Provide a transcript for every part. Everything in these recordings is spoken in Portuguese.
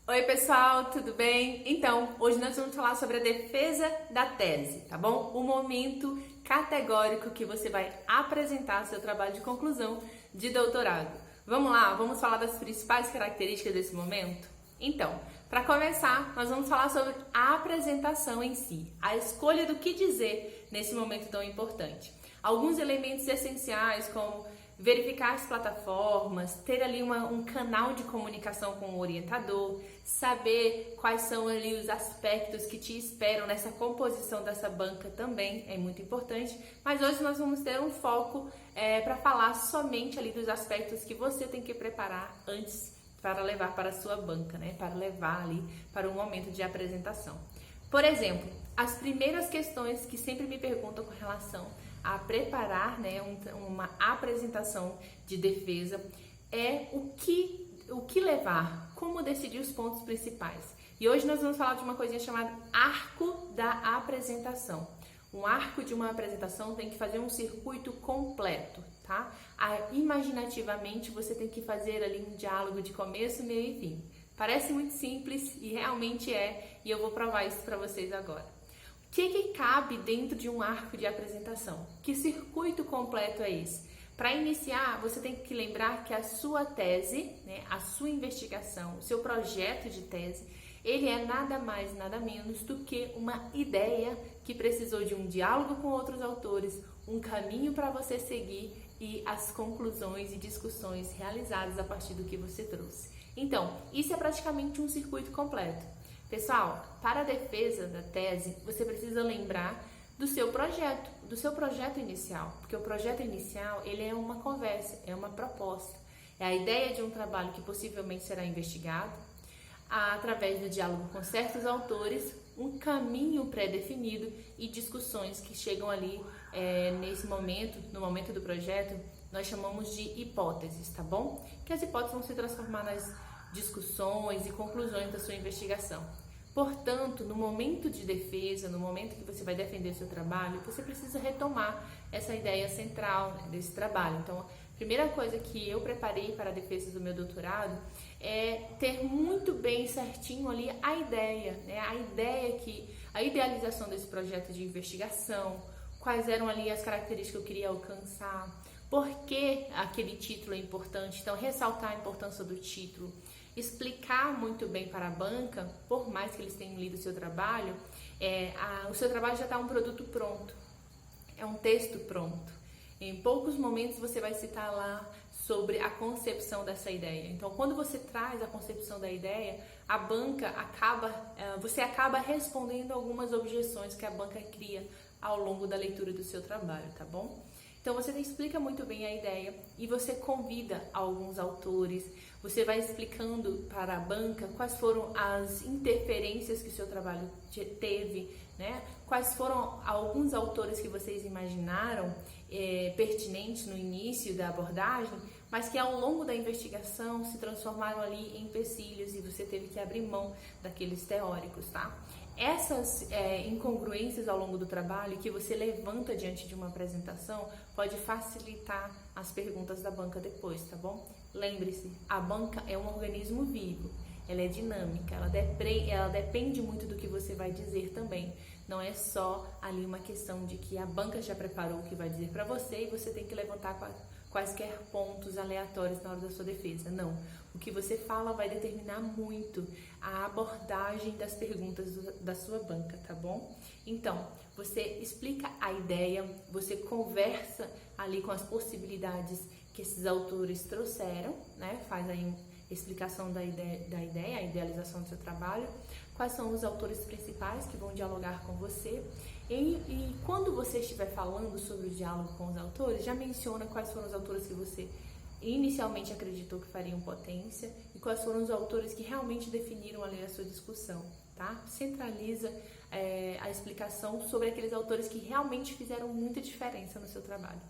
Oi pessoal, tudo bem? Então, hoje nós vamos falar sobre a defesa da tese, tá bom? O momento categórico que você vai apresentar seu trabalho de conclusão de doutorado. Vamos lá, vamos falar das principais características desse momento? Então, para começar, nós vamos falar sobre a apresentação em si, a escolha do que dizer nesse momento tão importante. Alguns elementos essenciais como verificar as plataformas, ter ali um canal de comunicação com o orientador, saber quais são ali os aspectos que te esperam nessa composição dessa banca também é muito importante, mas hoje nós vamos ter um foco para falar somente ali dos aspectos que você tem que preparar antes para levar para a sua banca, né? Para levar ali para o momento de apresentação. Por exemplo, as primeiras questões que sempre me perguntam com relação a preparar, né, uma apresentação de defesa é o que levar, como decidir os pontos principais. E hoje nós vamos falar de uma coisinha chamada arco da apresentação. Um arco de uma apresentação tem que fazer um circuito completo, tá? Imaginativamente você tem que fazer ali um diálogo de começo, meio e fim. Parece muito simples e realmente é, e eu vou provar isso para vocês agora. O que cabe dentro de um arco de apresentação? Que circuito completo é esse? Para iniciar, você tem que lembrar que a sua tese, né, a sua investigação, o seu projeto de tese, ele é nada mais, nada menos do que uma ideia que precisou de um diálogo com outros autores, um caminho para você seguir e as conclusões e discussões realizadas a partir do que você trouxe. Então, isso é praticamente um circuito completo. Pessoal, para a defesa da tese, você precisa lembrar do seu projeto inicial, porque o projeto inicial, ele é uma conversa, é uma proposta, é a ideia de um trabalho que possivelmente será investigado, através do diálogo com certos autores, um caminho pré-definido e discussões que chegam ali nesse momento, no momento do projeto, nós chamamos de hipóteses, tá bom? Que as hipóteses vão se transformar nas discussões e conclusões da sua investigação. Portanto, no momento de defesa, no momento que você vai defender o seu trabalho, você precisa retomar essa ideia central, né, desse trabalho. Então, a primeira coisa que eu preparei para a defesa do meu doutorado é ter muito bem certinho ali a ideia, né? A idealização desse projeto de investigação, quais eram ali as características que eu queria alcançar, por que aquele título é importante, então ressaltar a importância do título, explicar muito bem para a banca, por mais que eles tenham lido o seu trabalho, o seu trabalho já está um produto pronto, é um texto pronto. Em poucos momentos você vai citar lá sobre a concepção dessa ideia. Então, quando você traz a concepção da ideia, a banca você acaba respondendo algumas objeções que a banca cria ao longo da leitura do seu trabalho, tá bom? Então você explica muito bem a ideia e você convida alguns autores, você vai explicando para a banca quais foram as interferências que o seu trabalho teve, né? Quais foram alguns autores que vocês imaginaram pertinentes no início da abordagem, mas que ao longo da investigação se transformaram ali em empecilhos e você teve que abrir mão daqueles teóricos, tá? Essas incongruências ao longo do trabalho que você levanta diante de uma apresentação pode facilitar as perguntas da banca depois, tá bom? Lembre-se, a banca é um organismo vivo, ela é dinâmica, ela depende muito do que você vai dizer também. Não é só ali uma questão de que a banca já preparou o que vai dizer para você e você tem que levantar quaisquer pontos aleatórios na hora da sua defesa. Não. O que você fala vai determinar muito a abordagem das perguntas da sua banca, tá bom? Então, você explica a ideia, você conversa ali com as possibilidades que esses autores trouxeram, né? Faz aí uma explicação da ideia, a idealização do seu trabalho, quais são os autores principais que vão dialogar com você. E quando você estiver falando sobre o diálogo com os autores, já menciona quais foram os autores que você inicialmente acreditou que fariam potência e quais foram os autores que realmente definiram ali a sua discussão, tá? Centraliza a explicação sobre aqueles autores que realmente fizeram muita diferença no seu trabalho.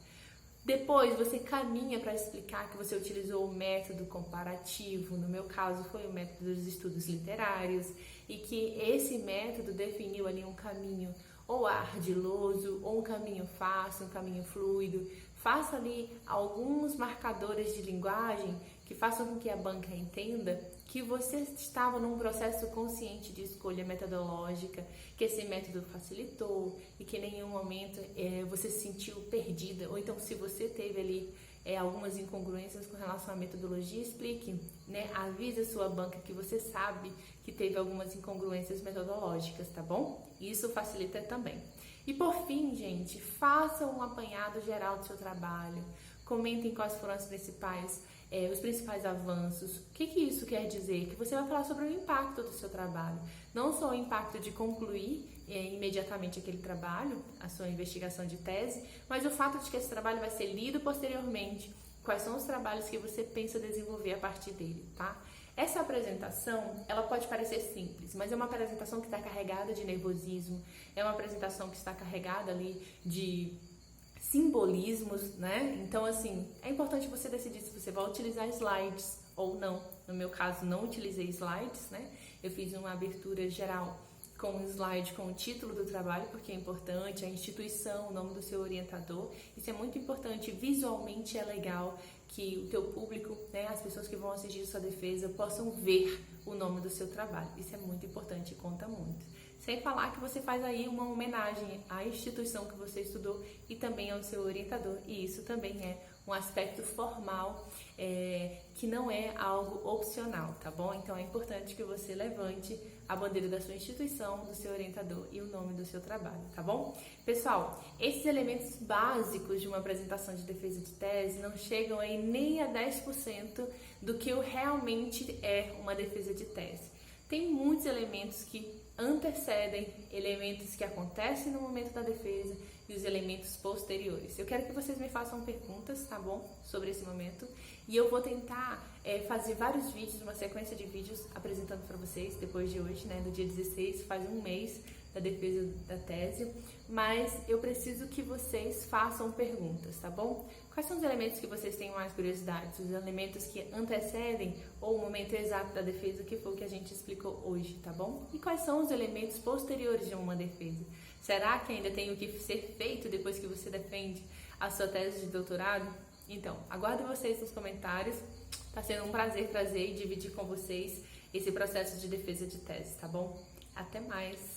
Depois você caminha para explicar que você utilizou o método comparativo, no meu caso foi o método dos estudos literários, e que esse método definiu ali um caminho ou ardiloso, ou um caminho fácil, um caminho fluido. Faça ali alguns marcadores de linguagem que façam com que a banca entenda que você estava num processo consciente de escolha metodológica, que esse método facilitou e que em nenhum momento você se sentiu perdida, ou então se você teve ali algumas incongruências com relação à metodologia, explique, né? Avise a sua banca que você sabe que teve algumas incongruências metodológicas, tá bom? Isso facilita também. E por fim, gente, faça um apanhado geral do seu trabalho, comentem quais foram os principais avanços. O que isso quer dizer? Que você vai falar sobre o impacto do seu trabalho, não só o impacto de concluir imediatamente aquele trabalho, a sua investigação de tese, mas o fato de que esse trabalho vai ser lido posteriormente, quais são os trabalhos que você pensa desenvolver a partir dele, tá? Essa apresentação, ela pode parecer simples, mas é uma apresentação que está carregada de nervosismo, é uma apresentação que está carregada ali de simbolismos, né? Então, assim, é importante você decidir se você vai utilizar slides ou não. No meu caso, não utilizei slides, né? Eu fiz uma abertura geral com um slide com o título do trabalho, porque é importante, a instituição, o nome do seu orientador. Isso é muito importante, visualmente é legal que o teu público, né, as pessoas que vão assistir sua defesa, possam ver o nome do seu trabalho. Isso é muito importante e conta muito. Sem falar que você faz aí uma homenagem à instituição que você estudou e também ao seu orientador. E isso também é um aspecto formal, que não é algo opcional, tá bom? Então é importante que você levante a bandeira da sua instituição, do seu orientador e o nome do seu trabalho, tá bom? Pessoal, esses elementos básicos de uma apresentação de defesa de tese não chegam aí nem a 10% do que realmente é uma defesa de tese. Tem muitos elementos que antecedem, elementos que acontecem no momento da defesa e os elementos posteriores. Eu quero que vocês me façam perguntas, tá bom? Sobre esse momento. E eu vou tentar fazer vários vídeos, uma sequência de vídeos apresentando para vocês depois de hoje, né? Do dia 16, faz um mês da defesa da tese. Mas eu preciso que vocês façam perguntas, tá bom? Quais são os elementos que vocês têm mais curiosidade? Os elementos que antecedem ou o momento exato da defesa, que foi o que a gente explicou hoje, tá bom? E quais são os elementos posteriores de uma defesa? Será que ainda tem o que ser feito depois que você defende a sua tese de doutorado? Então, aguardo vocês nos comentários. Tá sendo um prazer trazer e dividir com vocês esse processo de defesa de tese, tá bom? Até mais!